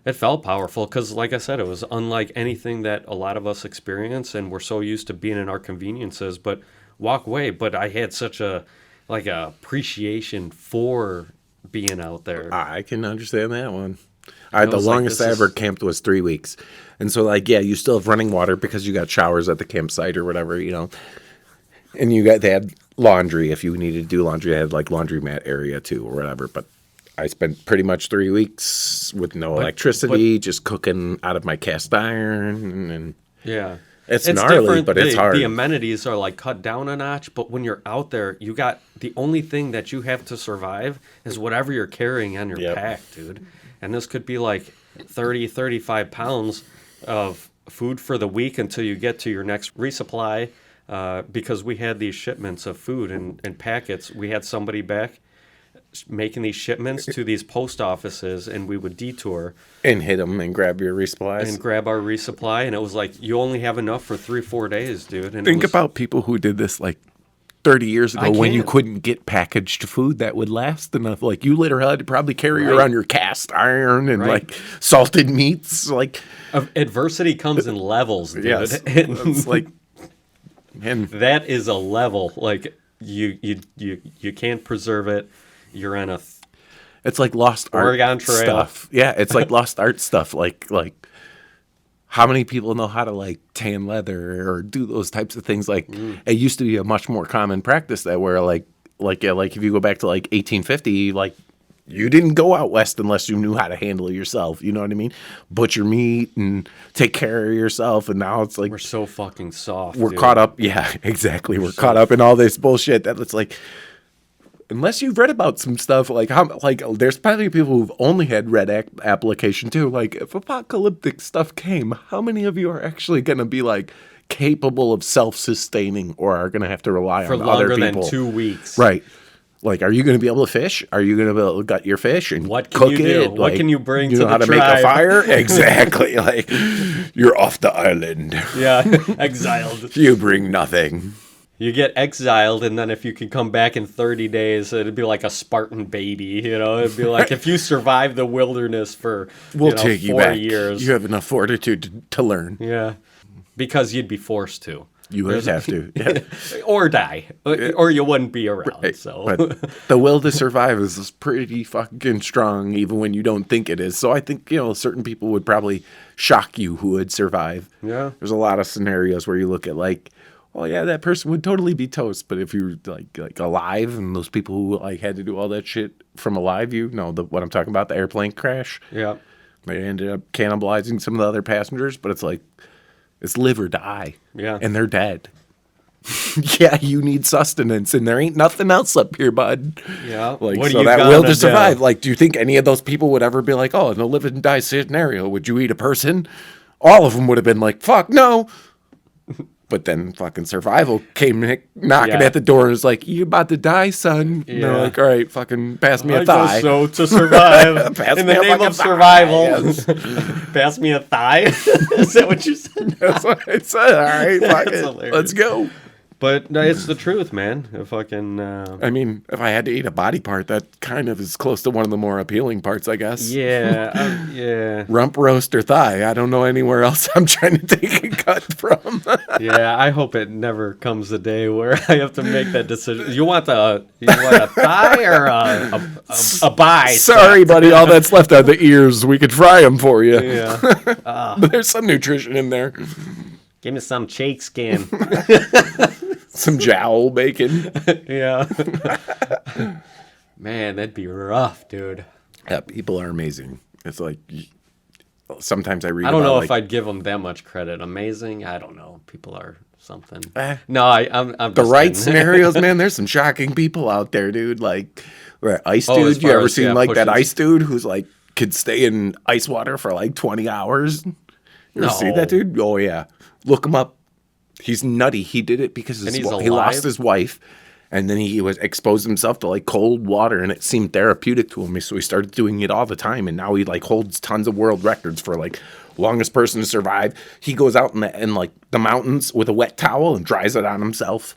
It felt powerful because, like I said, it was unlike anything that a lot of us experience, and we're so used to being in our conveniences. But walk away. But I had such a appreciation for being out there. I can understand that one. The was like, longest this I ever is- camped was 3 weeks. And so, like, yeah, you still have running water because you got showers at the campsite or whatever, And they had laundry if you needed to do laundry. They had, like, laundromat area, too, or whatever. But I spent pretty much 3 weeks with no electricity, just cooking out of my cast iron, and Yeah. it's gnarly, different. but it's hard. The amenities are like cut down a notch, but when you're out there, you got the only thing that you have to survive is whatever you're carrying on your pack, dude. And this could be like 30, 35 pounds of food for the week until you get to your next resupply, because we had these shipments of food and packets. We had somebody back making these shipments to these post offices, and we would detour and hit them and grab your resupplies. and grab our resupply, and it was like you only have enough for 3-4 days, dude. And Think about people who did this like 30 years ago when you can't. couldn't get packaged food that would last enough. Like you literally had to probably carry around your cast iron and like salted meats. Like adversity comes in levels, dude. yes, And it's like, and that is a level. Like you can't preserve it. You're on a it's like lost Oregon art Trail stuff. Yeah, it's like lost art stuff. Like how many people know how to like tan leather or do those types of things? Like it used to be a much more common practice that where like if you go back to like 1850, like you didn't go out west unless you knew how to handle yourself. You know what I mean? Butcher meat and take care of yourself. And now it's like we're so fucking soft. we're dude. caught up. Yeah, exactly. We're caught up in all this bullshit that it's like. Unless you've read about some stuff, like there's probably people who've only had red application too. Like, if apocalyptic stuff came, how many of you are actually going to be like capable of self-sustaining, or are going to have to rely for on longer other people? than 2 weeks. Right? Like, are you going to be able to fish? Are you going to be able to gut your fish and What can cook you do? it? What Like, can you bring you to know how the to make a tribe? fire? Exactly. Like, you're off the island. Yeah, exiled. You bring nothing. You get exiled, and then if you could come back in 30 days, it'd be like a Spartan baby, you know? It'd be like if you survive the wilderness for We'll take you 4 back. years. You have enough fortitude to learn. Yeah, because you'd be forced to. You would have to. Yeah. Or die, or you wouldn't be around. Right. So, But the will to survive is pretty fucking strong, even when you don't think it is. So I think, certain people would probably shock you who would survive. Yeah. There's a lot of scenarios where you look at like, oh yeah, that person would totally be toast. But if you're like alive, and those people who like had to do all that shit from alive, what I'm talking about, the airplane crash. yeah. They ended up cannibalizing some of the other passengers, but it's like, it's live or die. Yeah. And they're dead. Yeah, you need sustenance, and there ain't nothing else up here, bud. Yeah. Like, What are so you that will gonna to survive. do? Like, do you think any of those people would ever be like, oh, in a live and die scenario, would you eat a person? All of them would have been like, fuck, no. But then fucking survival came knocking Yeah. at the door and was like, you about to die, son? And they're Yeah. like, all right, fucking pass me a I thigh. guess so to survive. Pass In me the a name fucking of thigh, survival. yes. Pass me a thigh. Is that what you said? That's what I said. All right, fuck That's it. hilarious. Let's go. But no, it's the truth, man. Fucking I mean, if I had to eat a body part, that kind of is close to one of the more appealing parts, I guess. yeah, yeah, Rump roast or thigh. I don't know anywhere else I'm trying to take a cut from. yeah. I hope it never comes a day where I have to make that decision. You want a thigh or a bicep? Sorry, buddy. All that's left are the ears. We could fry them for you. Yeah. But there's some nutrition in there. Give me some cheek skin. Some jowl bacon. Yeah. Man, that'd be rough, dude. Yeah, people are amazing. It's like sometimes I read. I don't about, know like, if I'd give them that much credit. Amazing. I don't know. People are something. Eh. No, I'm the just right kidding. scenarios, man. There's some shocking people out there, dude. Like, ice Oh, as dude. You far ever as, seen yeah, like that pushing- ice dude who's like could stay in ice water for like 20 hours? You ever see No. that dude? Oh yeah, look him up. He's nutty. He did it because And he's he lost alive? his wife, and then he was exposed himself to like cold water, and it seemed therapeutic to him. So he started doing it all the time, and now he like holds tons of world records for like longest person to survive. He goes out in like the mountains with a wet towel and dries it on himself.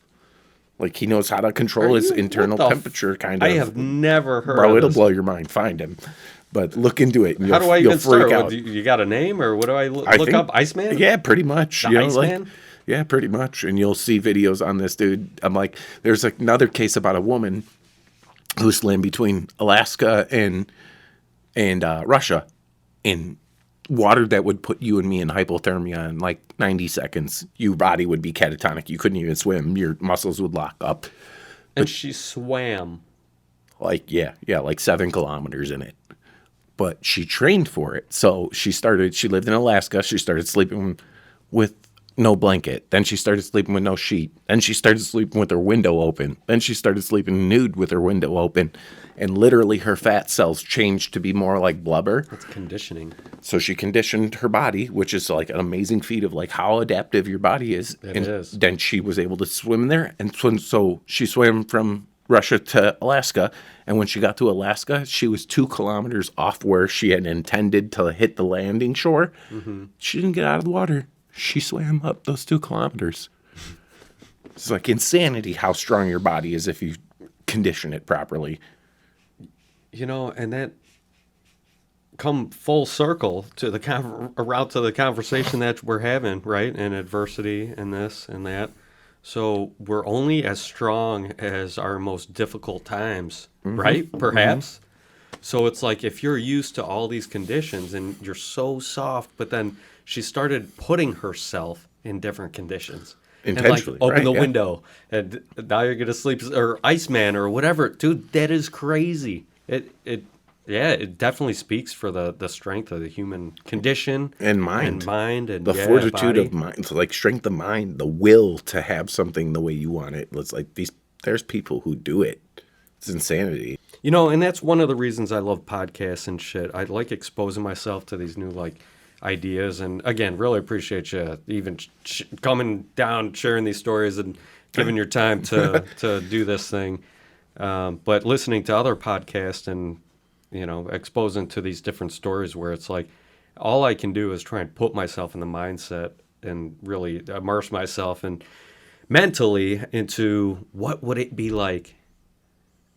Like he knows how to control his internal What the temperature, kind of. I have never heard Bro, of it'll this. blow your mind. Find him, but look into it. And How do I you'll even freak start? out. You got a name, or what do I look I think- up? Iceman? Yeah, pretty much. The you know, like, Iceman? yeah, pretty much. And you'll see videos on this dude. I'm like, there's another case about a woman who swam between Alaska and Russia in water that would put you and me in hypothermia in like 90 seconds. Your body would be catatonic. You couldn't even swim. Your muscles would lock up. And she swam. Like, like 7 kilometers in it. But she trained for it. So she lived in Alaska. She started sleeping with no blanket. Then she started sleeping with no sheet. Then she started sleeping with her window open. Then she started sleeping nude with her window open. And literally her fat cells changed to be more like blubber. That's conditioning. So she conditioned her body, which is like an amazing feat of like how adaptive your body is. It is. Then she was able to swim there. And so she swam from Russia to Alaska. And when she got to Alaska, she was 2 kilometers off where she had intended to hit the landing shore. Mm-hmm. She didn't get out of the water. She swam up those 2 kilometers. It's like insanity how strong your body is if you condition it properly. You know, and that come full circle to around to the conversation that we're having, right? And adversity and this and that. So we're only as strong as our most difficult times, right? Perhaps. So it's like if you're used to all these conditions and you're so soft, but then she started putting herself in different conditions. Intentionally, and like open right, the window and now you're going to sleep, or Iceman or whatever. Dude, that is crazy. It definitely speaks for the strength of the human condition and mind and the fortitude of mind. So like strength of mind, the will to have something the way you want it. It's like there's people who do it. It's insanity. You know, and that's one of the reasons I love podcasts and shit. I like exposing myself to these new like ideas, and again, really appreciate you even coming down, sharing these stories, and giving your time to do this thing. But listening to other podcasts and, you know, exposing to these different stories where it's like, all I can do is try and put myself in the mindset and really immerse myself and mentally into what would it be like,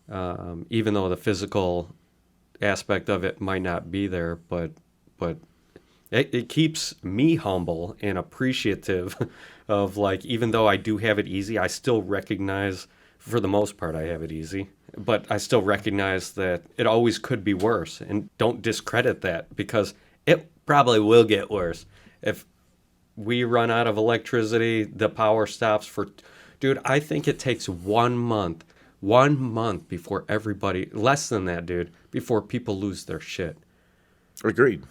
even though the physical aspect of it might not be there, but it keeps me humble and appreciative of like, even though I do have it easy, I still recognize, for the most part, I have it easy, but I still recognize that it always could be worse, and don't discredit that because it probably will get worse. If we run out of electricity, the power stops for, dude, I think it takes 1 month before everybody, less than that, dude, before people lose their shit. Agreed.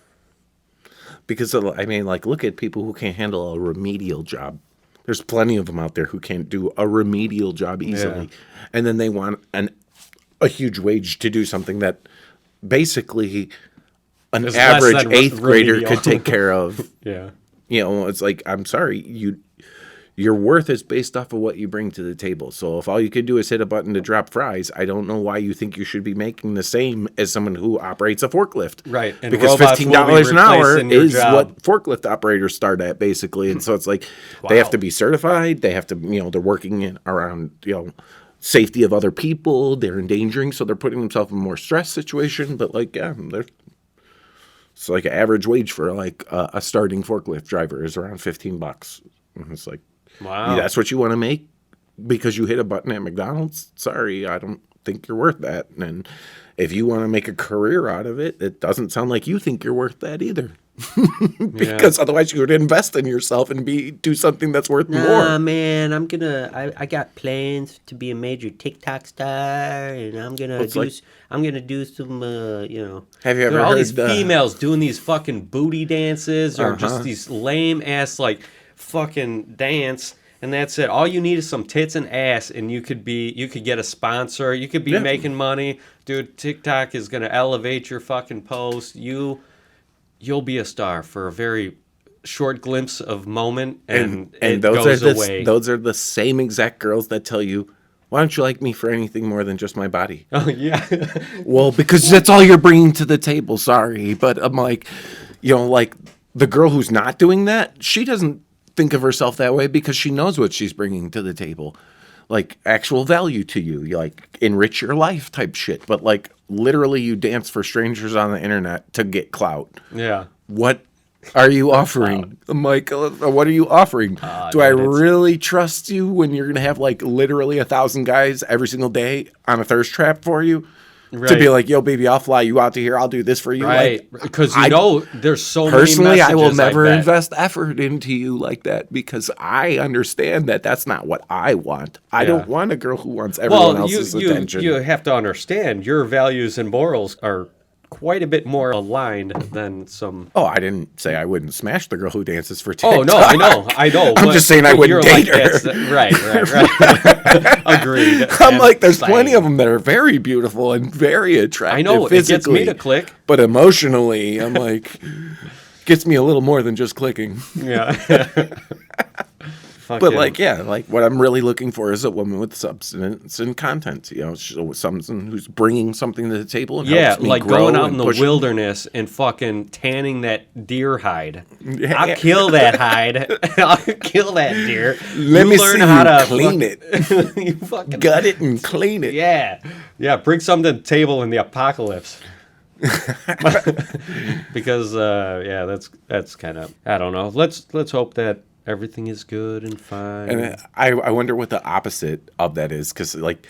Because, I mean, like, look at people who can't handle a remedial job. There's plenty of them out there who can't do a remedial job easily. Yeah. And then they want a huge wage to do something that basically an average 8th grader could take care of. Yeah. You know, it's like, I'm sorry, your worth is based off of what you bring to the table. So if all you could do is hit a button to drop fries, I don't know why you think you should be making the same as someone who operates a forklift. Right. And because $15 an hour is what forklift operators start at, basically. And so it's like they have to be certified. They have to, you know, they're working around, you know, safety of other people. They're endangering, so they're putting themselves in a more stress situation. But like, yeah, it's like an average wage for like a starting forklift driver is around $15. And it's like, wow, that's what you want to make because you hit a button at McDonald's? Sorry, I don't think you're worth that. And if you want to make a career out of it, it doesn't sound like you think you're worth that either. Because otherwise you would invest in yourself and do something that's worth more. Nah, man, I got plans to be a major TikTok star, and I'm gonna do some, you know. Have you ever all heard these females doing these fucking booty dances or just these lame ass like fucking dance, and that's it. All you need is some tits and ass, and you could get a sponsor. You could be making money, dude. TikTok is gonna elevate your fucking post. You'll be a star for a very short glimpse of moment, and it goes away. Those are the same exact girls that tell you, why don't you like me for anything more than just my body? Oh, yeah. Well, because that's all you're bringing to the table. Sorry. But I'm like, you know, like the girl who's not doing that, she doesn't think of herself that way because she knows what she's bringing to the table. Like actual value to you. You like enrich your life type shit. But like literally you dance for strangers on the internet to get clout. Yeah. What are you offering? Mike, what are you offering? Do I really trust you when you're going to have like literally 1,000 guys every single day on a thirst trap for you? to be like, yo, baby, I'll fly you out to here. I'll do this for you. Right. Like, Because there's so personally, many messages. I will never bet. invest effort into you like that because I understand that that's not what I want. I don't want a girl who wants everyone else's attention. You have to understand your values and morals are quite a bit more aligned than some. Oh, I didn't say I wouldn't smash the girl who dances for Oh TikTok. no, I know. I'm just saying I wouldn't date her. Right. Agreed. I'm like, there's plenty of them that are very beautiful and very attractive. I know, physically, it gets me to click. But emotionally, I'm like, gets me a little more than just clicking. Yeah. But like, yeah, like what I'm really looking for is a woman with substance and content. You know, someone who's bringing something to the table and helps me like grow going out in the push. wilderness and fucking tanning that deer hide. Yeah. I'll kill that hide. I'll kill that deer. Let me see you clean it. You fucking Gut it and clean it. Yeah. Bring something to the table in the apocalypse. Because that's kind of, I don't know. Let's hope that everything is good and fine. And I wonder what the opposite of that is, because like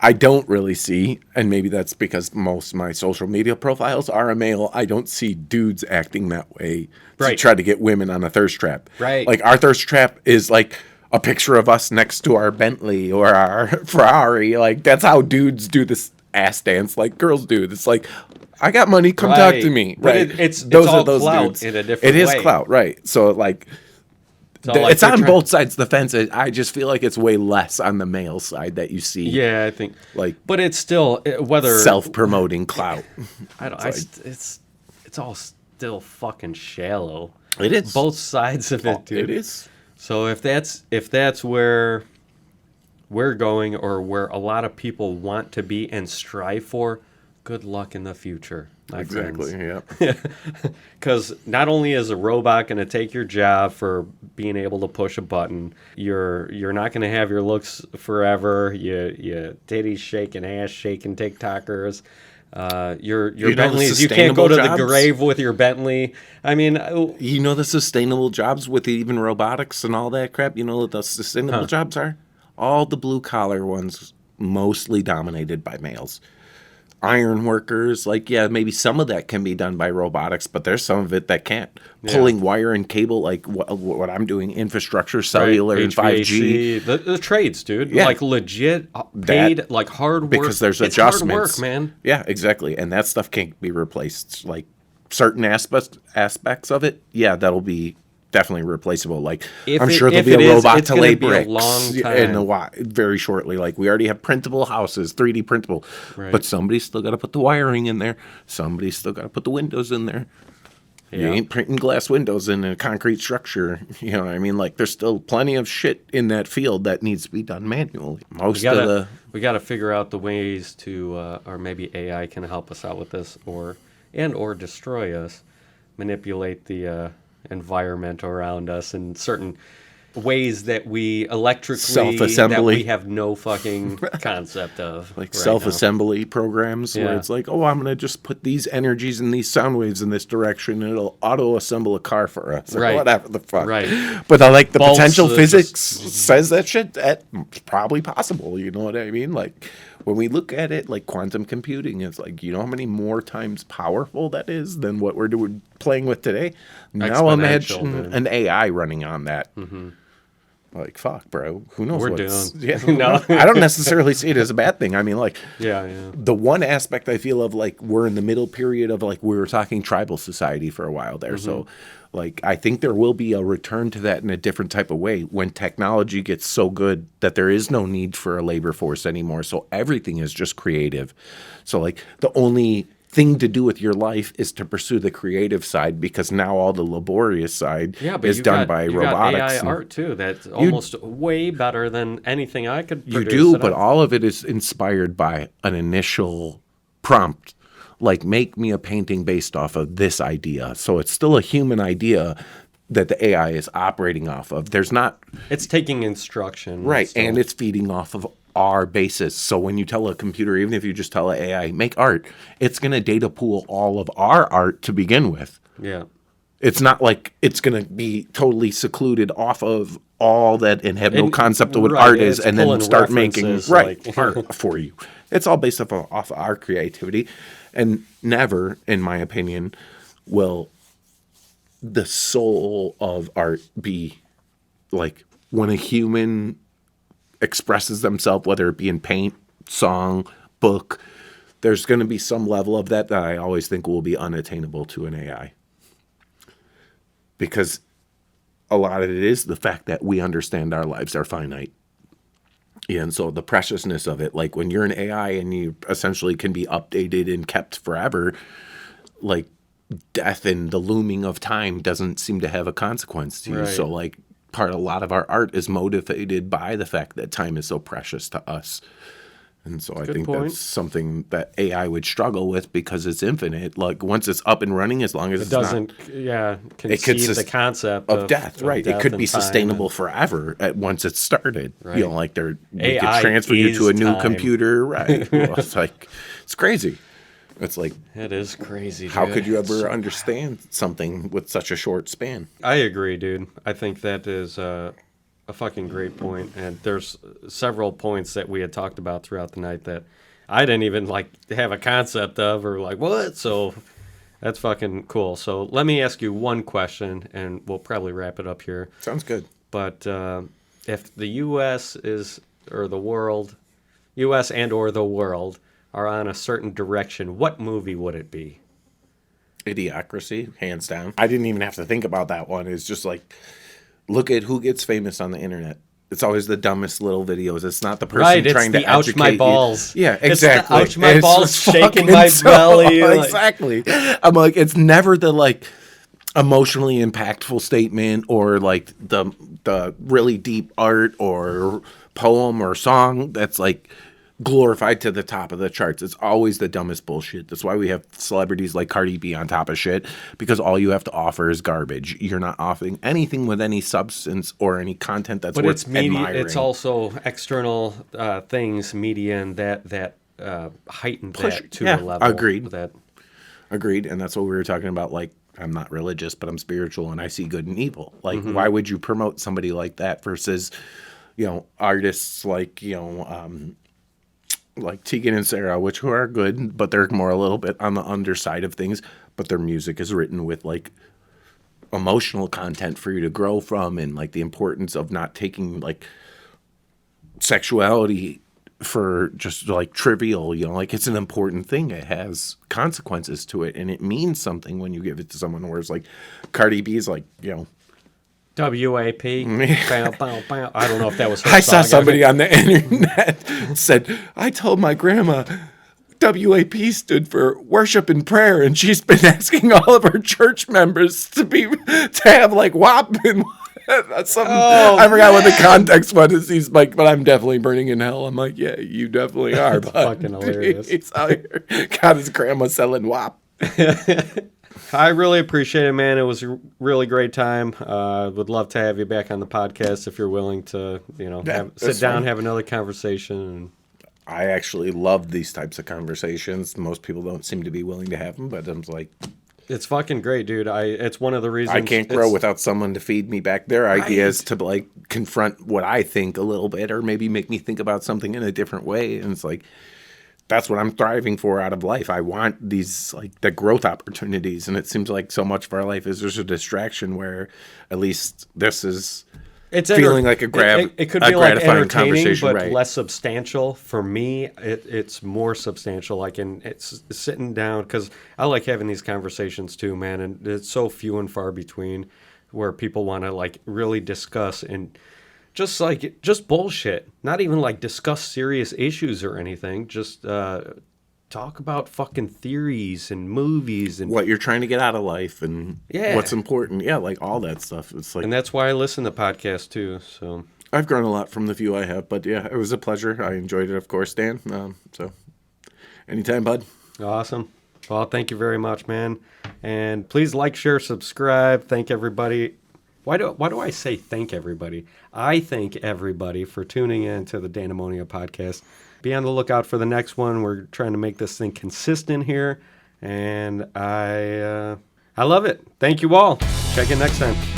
I don't really see, and maybe that's because most of my social media profiles are a male. I don't see dudes acting that way to try to get women on a thirst trap. Right. Like our thirst trap is like a picture of us next to our Bentley or our Ferrari. Like that's how dudes do this ass dance, like girls do. It's like, I got money, come talk to me. But right. It's all clout in a different way. It is clout, right? So like. It's on both sides of the fence. I just feel like it's way less on the male side that you see. Yeah, I think. Like, but it's still whether self-promoting clout. I don't. It's all still fucking shallow. It is both sides of it, dude. It is. So if that's where we're going, or where a lot of people want to be and strive for, good luck in the future. Exactly. Friends. Yeah. Because not only is a robot going to take your job for being able to push a button, you're not going to have your looks forever. You titties shaking, ass shaking TikTokers. Your Bentleys. You can't go to the grave with your Bentley. I mean, you know the sustainable jobs with even robotics and all that crap. You know what the sustainable jobs are? All the blue collar ones, mostly dominated by males. Iron workers, like, yeah, maybe some of that can be done by robotics, but there's some of it that can't. Yeah. Pulling wire and cable, like what I'm doing, infrastructure, cellular, and 5G. The trades, dude. Yeah. Like legit paid, like hard work. Because there's it's adjustments. Hard work, man. Yeah, exactly. And that stuff can't be replaced. Like certain aspects of it, yeah, that'll be definitely replaceable. Like I'm sure there'll be a robot to lay bricks very shortly. Like we already have printable houses, 3D printable, but somebody's still got to put the wiring in there. Somebody's still got to put the windows in there. Yeah. You ain't printing glass windows in a concrete structure. You know what I mean? Like there's still plenty of shit in that field that needs to be done manually. We got to figure out the ways to, or maybe AI can help us out with this, or destroy us, manipulate the environment around us in certain ways that we electrically self-assembly that we have no fucking concept of, like self-assembly programs where it's like, oh, I'm gonna just put these energies and these sound waves in this direction and it'll auto-assemble a car for us or whatever the fuck. But I like the potential physics says that shit that's probably possible. You know what I mean? Like when we look at it, like quantum computing, it's like, you know how many more times powerful that is than what we're playing with today. Now imagine an AI running on that. Mm-hmm. Like, fuck, bro. Who knows what we're doing? Yeah, no. I don't necessarily see it as a bad thing. I mean, like, the one aspect I feel of, like, we're in the middle period of, like, we were talking tribal society for a while there. Mm-hmm. So, like, I think there will be a return to that in a different type of way when technology gets so good that there is no need for a labor force anymore. So everything is just creative. So, like, the only thing to do with your life is to pursue the creative side, because now all the laborious side is done by robotics. Got AI art too. That's almost way better than anything I could produce. You do, but all of it is inspired by an initial prompt. Like, make me a painting based off of this idea. So it's still a human idea that the AI is operating off of. There's not... It's taking instruction. Right, and it's feeding off of our basis. So when you tell a computer, even if you just tell an AI, make art, it's going to data pool all of our art to begin with. Yeah. It's not like it's going to be totally secluded off of all that and have no And- concept of what right, art is, it's and then pulling start making references, art for you. It's all based off of our creativity, and never, in my opinion, will the soul of art be like when a human expresses themselves, whether it be in paint, song, book. There's going to be some level of that I always think will be unattainable to an AI. Because a lot of it is the fact that we understand our lives are finite. And so the preciousness of it, like when you're an AI and you essentially can be updated and kept forever, like death and the looming of time doesn't seem to have a consequence to you. Right. So like a lot of our art is motivated by the fact that time is so precious to us. And so I think point. that's something that AI would struggle with because it's infinite. Like once it's up and running, as long as It it's doesn't, conceive the concept of death, right? It could and be time sustainable forever once it's started. Right. You know, like we AI could transfer you to a is new time. computer, right? Well, it's crazy. It's like, It is crazy, dude. how could you ever understand something with such a short span? I agree, dude. I think that is a fucking great point. And there's several points that we had talked about throughout the night that I didn't even like have a concept of or like, what? So that's fucking cool. So let me ask you one question and we'll probably wrap it up here. Sounds good. But if the U.S. U.S. and or the world are on a certain direction, what movie would it be? Idiocracy, hands down. I didn't even have to think about that one. It's just like, look at who gets famous on the internet. It's always the dumbest little videos. It's not the person Right, it's trying the to ouch educate my you. balls. Yeah, It's the exactly. ouch my It's balls, shaking fucking my belly, like- Exactly. I'm like, it's never the like emotionally impactful statement or like the really deep art or poem or song that's like glorified to the top of the charts. It's always the dumbest bullshit. That's why we have celebrities like Cardi B on top of shit, because all you have to offer is garbage. You're not offering anything with any substance or any content that's But worth it's media. admiring. It's also external things, media, and that heightened that to a level. Agreed. That Agreed. And that's what we were talking about. Like, I'm not religious, but I'm spiritual and I see good and evil. Like, Mm-hmm. why would you promote somebody like that versus, artists like, like Tegan and Sarah, which who are good, but they're more a little bit on the underside of things, but their music is written with like emotional content for you to grow from, and like the importance of not taking like sexuality for just like trivial, like it's an important thing. It has consequences to it, and it means something when you give it to someone. Whereas like Cardi B is like, WAP. Bow, bow, bow. I don't know if that was her I saw song. somebody on the internet said, I told my grandma WAP stood for worship and prayer, and she's been asking all of her church members to have like WAP and something. I forgot what the context was. He's like, but I'm definitely burning in hell. I'm like, yeah, you definitely are. But fucking hilarious. He's out here, got his grandma selling WAP. I really appreciate it, man. It was a really great time. Would love to have you back on the podcast if you're willing to, sit down, have another conversation. I actually love these types of conversations. Most people don't seem to be willing to have them, but I'm like, It's fucking great, dude. It's one of the reasons I can't grow without someone to feed me back their ideas to like confront what I think a little bit, or maybe make me think about something in a different way. And it's like, that's what I'm thriving for out of life. I want these like the growth opportunities, and it seems like so much of our life is just a distraction. Where at least this is feeling like it could be like gratifying entertaining, conversation, but right? less substantial. For me, it's more substantial. Like, and it's sitting down, because I like having these conversations too, man. And it's so few and far between where people want to like really discuss and just bullshit. Not even like discuss serious issues or anything. Just talk about fucking theories and movies and What you're trying to get out of life and Yeah. what's important. Yeah, like all that stuff. It's like, and that's why I listen to podcasts too. So I've grown a lot from the few I have, but yeah, it was a pleasure. I enjoyed it, of course, Dan. So anytime, bud. awesome. Well, thank you very much, man. And please like, share, subscribe. Thank everybody. Why do I say thank everybody? I thank everybody for tuning in to the Danamonia podcast. Be on the lookout for the next one. We're trying to make this thing consistent here, and I love it. Thank you all. Check in next time.